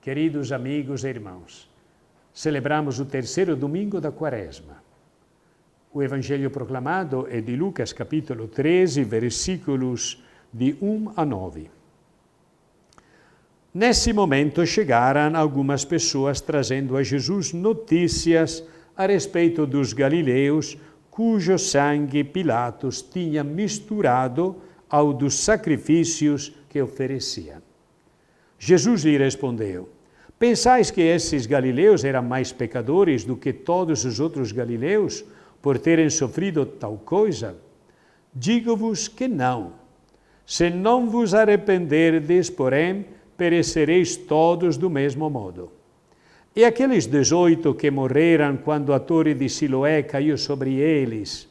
Queridos amigos e irmãos, celebramos o terceiro domingo da Quaresma. O Evangelho proclamado é de Lucas, capítulo 13, versículos de 1 a 9. Nesse momento chegaram algumas pessoas trazendo a Jesus notícias a respeito dos galileus cujo sangue Pilatos tinha misturado ao dos sacrifícios que ofereciam. Jesus lhe respondeu: pensais que esses galileus eram mais pecadores do que todos os outros galileus por terem sofrido tal coisa? Digo-vos que não. Se não vos arrependerdes, porém, perecereis todos do mesmo modo. E aqueles 18 que morreram quando a torre de Siloé caiu sobre eles,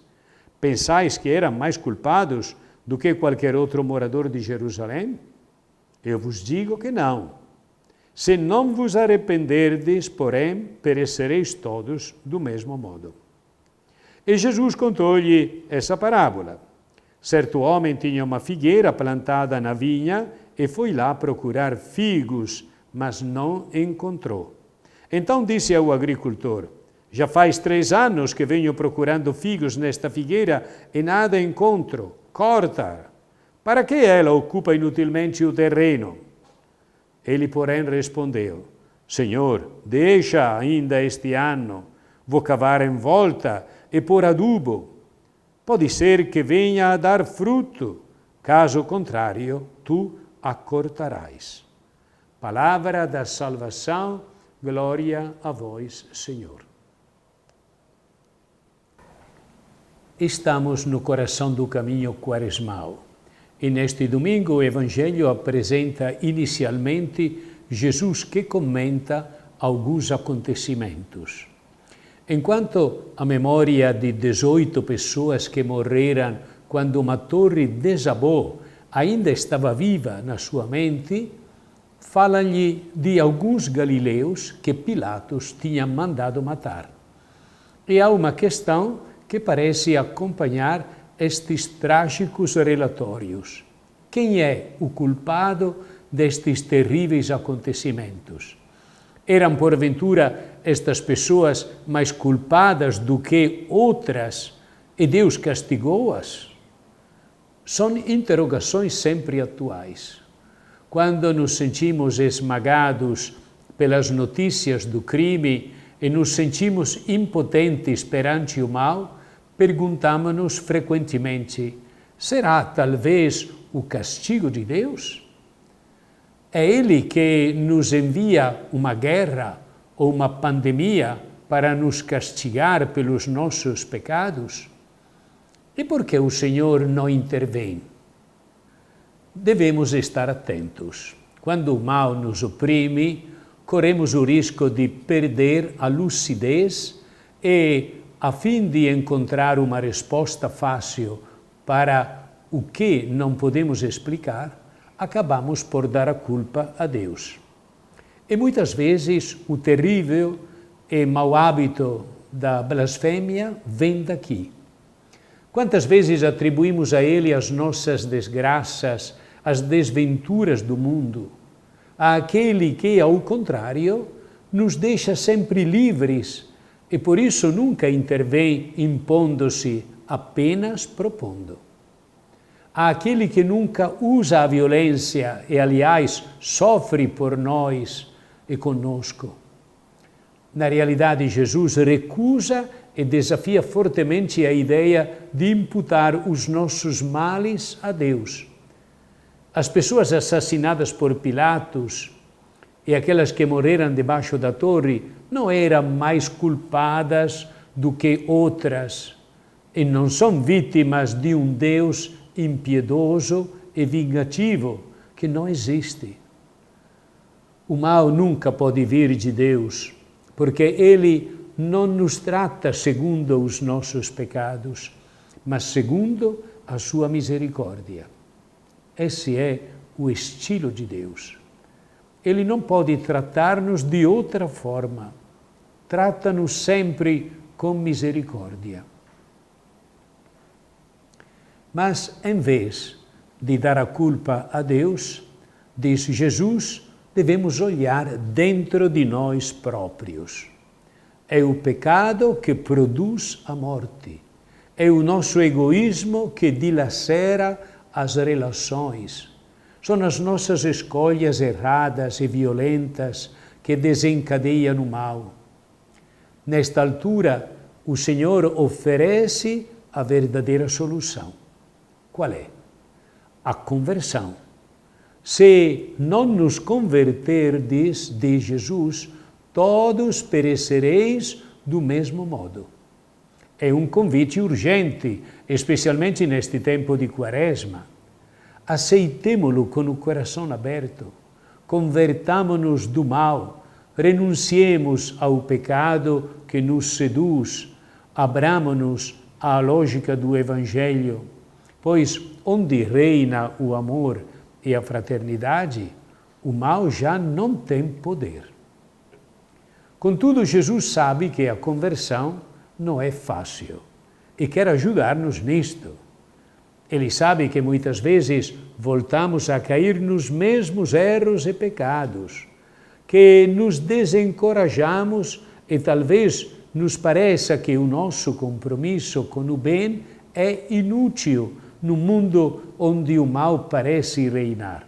pensais que eram mais culpados do que qualquer outro morador de Jerusalém? Eu vos digo que não. Se não vos arrependerdes, porém, perecereis todos do mesmo modo. E Jesus contou-lhe essa parábola. Certo homem tinha uma figueira plantada na vinha e foi lá procurar figos, mas não encontrou. Então disse ao agricultor: já faz 3 anos que venho procurando figos nesta figueira e nada encontro. Corta! Para que ela ocupa inutilmente o terreno? Ele, porém, respondeu: Senhor, deixa ainda este ano, vou cavar em volta e pôr adubo. Pode ser que venha a dar fruto, caso contrário, tu a cortarás. Palavra da salvação, glória a vós, Senhor. Estamos no coração do caminho quaresmal. E neste domingo o Evangelho apresenta inicialmente Jesus que comenta alguns acontecimentos. Enquanto a memória de 18 pessoas que morreram quando uma torre desabou ainda estava viva na sua mente, fala-lhe de alguns galileus que Pilatos tinha mandado matar. E há uma questão que parece acompanhar estes trágicos relatórios. Quem é o culpado destes terríveis acontecimentos? Eram, porventura, estas pessoas mais culpadas do que outras e Deus castigou-as? São interrogações sempre atuais. Quando nos sentimos esmagados pelas notícias do crime e nos sentimos impotentes perante o mal, perguntamos-nos frequentemente: será talvez o castigo de Deus? É Ele que nos envia uma guerra ou uma pandemia para nos castigar pelos nossos pecados? E por que o Senhor não intervém? Devemos estar atentos. Quando o mal nos oprime, corremos o risco de perder a lucidez e, a fim de encontrar uma resposta fácil para o que não podemos explicar, acabamos por dar a culpa a Deus. E muitas vezes o terrível e mau hábito da blasfêmia vem daqui. Quantas vezes atribuímos a Ele as nossas desgraças, as desventuras do mundo, àquele que, ao contrário, nos deixa sempre livres e por isso nunca intervém impondo-se, apenas propondo. Àquele que nunca usa a violência e, aliás, sofre por nós e conosco. Na realidade, Jesus recusa e desafia fortemente a ideia de imputar os nossos males a Deus. As pessoas assassinadas por Pilatos e aquelas que morreram debaixo da torre não eram mais culpadas do que outras e não são vítimas de um Deus impiedoso e vingativo que não existe. O mal nunca pode vir de Deus, porque Ele não nos trata segundo os nossos pecados, mas segundo a sua misericórdia. Esse é o estilo de Deus. Ele não pode tratar-nos de outra forma. Trata-nos sempre com misericórdia. Mas, em vez de dar a culpa a Deus, diz Jesus, devemos olhar dentro de nós próprios. É o pecado que produz a morte. É o nosso egoísmo que dilacera as relações. São as nossas escolhas erradas e violentas que desencadeiam o mal. Nesta altura, o Senhor oferece a verdadeira solução. Qual é? A conversão. Se não nos converterdes, diz Jesus, todos perecereis do mesmo modo. É um convite urgente, especialmente neste tempo de Quaresma. Aceitemo-lo com o coração aberto, convertamo-nos do mal, renunciemos ao pecado que nos seduz, abramo-nos à lógica do Evangelho, pois onde reina o amor e a fraternidade, o mal já não tem poder. Contudo, Jesus sabe que a conversão não é fácil e quer ajudar-nos nisto. Ele sabe que muitas vezes voltamos a cair nos mesmos erros e pecados, que nos desencorajamos e talvez nos pareça que o nosso compromisso com o bem é inútil no mundo onde o mal parece reinar.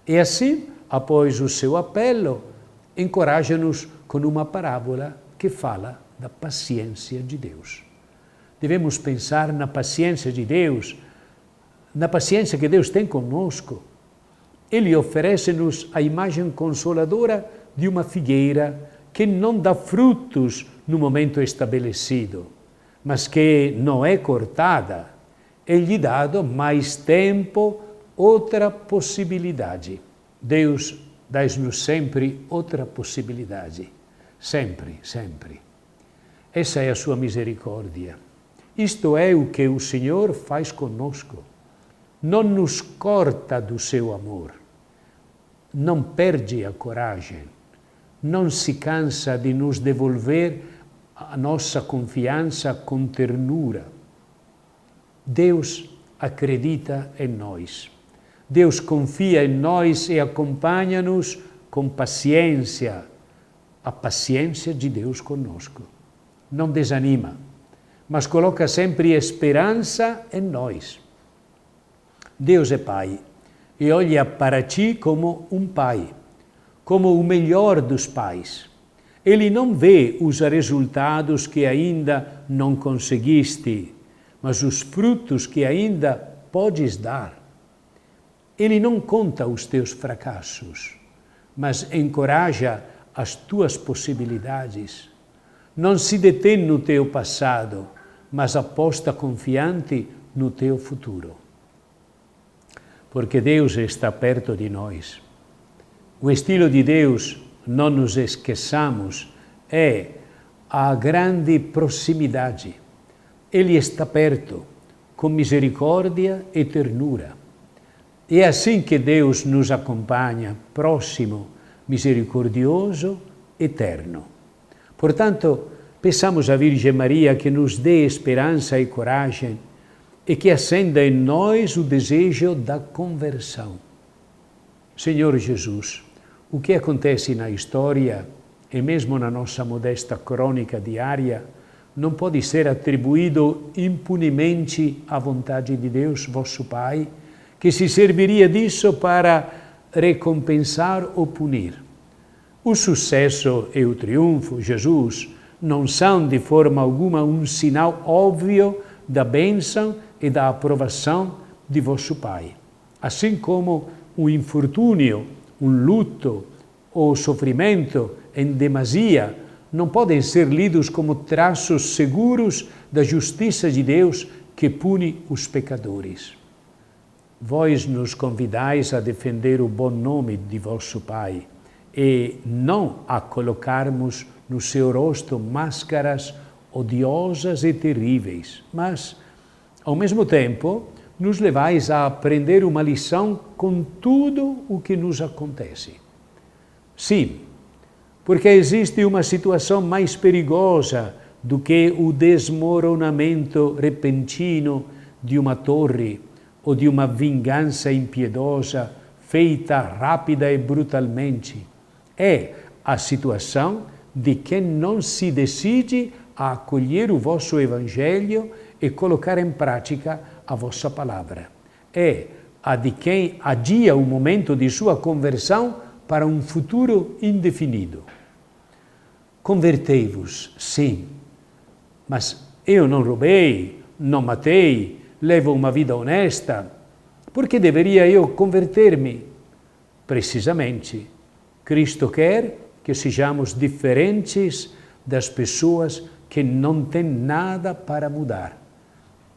E assim, após o seu apelo, encoraja-nos com uma parábola que fala da paciência de Deus. Devemos pensar na paciência de Deus, na paciência que Deus tem conosco. Ele oferece-nos a imagem consoladora de uma figueira que não dá frutos no momento estabelecido, mas que não é cortada. É-lhe dado mais tempo, outra possibilidade. Deus dá-nos sempre outra possibilidade. Sempre, sempre. Essa é a sua misericórdia. Isto é o que o Senhor faz conosco. Não nos corta do seu amor. Não perde a coragem. Não se cansa de nos devolver a nossa confiança com ternura. Deus acredita em nós. Deus confia em nós e acompanha-nos com paciência. A paciência de Deus conosco. Não desanima, mas coloca sempre esperança em nós. Deus é Pai e olha para ti como um pai, como o melhor dos pais. Ele não vê os resultados que ainda não conseguiste, mas os frutos que ainda podes dar. Ele não conta os teus fracassos, mas encoraja as tuas possibilidades. Não se detém no teu passado, mas aposta confiante no teu futuro. Porque Deus está perto de nós. O estilo de Deus, não nos esqueçamos, é a grande proximidade. Ele está perto, com misericórdia e ternura. É assim que Deus nos acompanha, próximo, misericordioso, eterno. Portanto, peçamos à Virgem Maria que nos dê esperança e coragem e que acenda em nós o desejo da conversão. Senhor Jesus, o que acontece na história e mesmo na nossa modesta crônica diária não pode ser atribuído impunemente à vontade de Deus, vosso Pai, que se serviria disso para recompensar ou punir. O sucesso e o triunfo, Jesus, não são de forma alguma um sinal óbvio da bênção e da aprovação de vosso Pai. Assim como um infortúnio, um luto ou sofrimento em demasia não podem ser lidos como traços seguros da justiça de Deus que pune os pecadores. Vós nos convidais a defender o bom nome de vosso Pai e não a colocarmos no seu rosto máscaras odiosas e terríveis, mas, ao mesmo tempo, nos levais a aprender uma lição com tudo o que nos acontece. Sim, porque existe uma situação mais perigosa do que o desmoronamento repentino de uma torre ou de uma vingança impiedosa feita rápida e brutalmente. É a situação de quem não se decide a acolher o vosso Evangelho e colocar em prática a vossa palavra. É a de quem adia o momento de sua conversão para um futuro indefinido. Convertei-vos, sim, mas eu não roubei, não matei, levo uma vida honesta. Por que deveria eu converter-me? Precisamente, Cristo quer que sejamos diferentes das pessoas que não têm nada para mudar,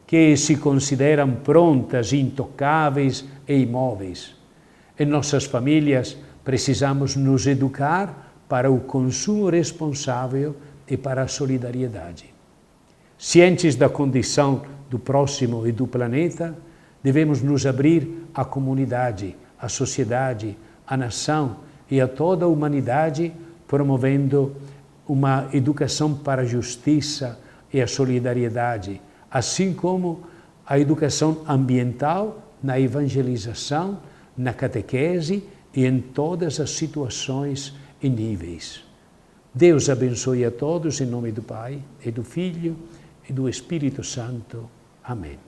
que se consideram prontas, intocáveis e imóveis. Em nossas famílias, precisamos nos educar para o consumo responsável e para a solidariedade. Cientes da condição do próximo e do planeta, devemos nos abrir à comunidade, à sociedade, à nação e a toda a humanidade, promovendo uma educação para a justiça e a solidariedade, assim como a educação ambiental na evangelização, na catequese e em todas as situações e níveis. Deus abençoe a todos em nome do Pai, e do Filho, e do Espírito Santo. Amém.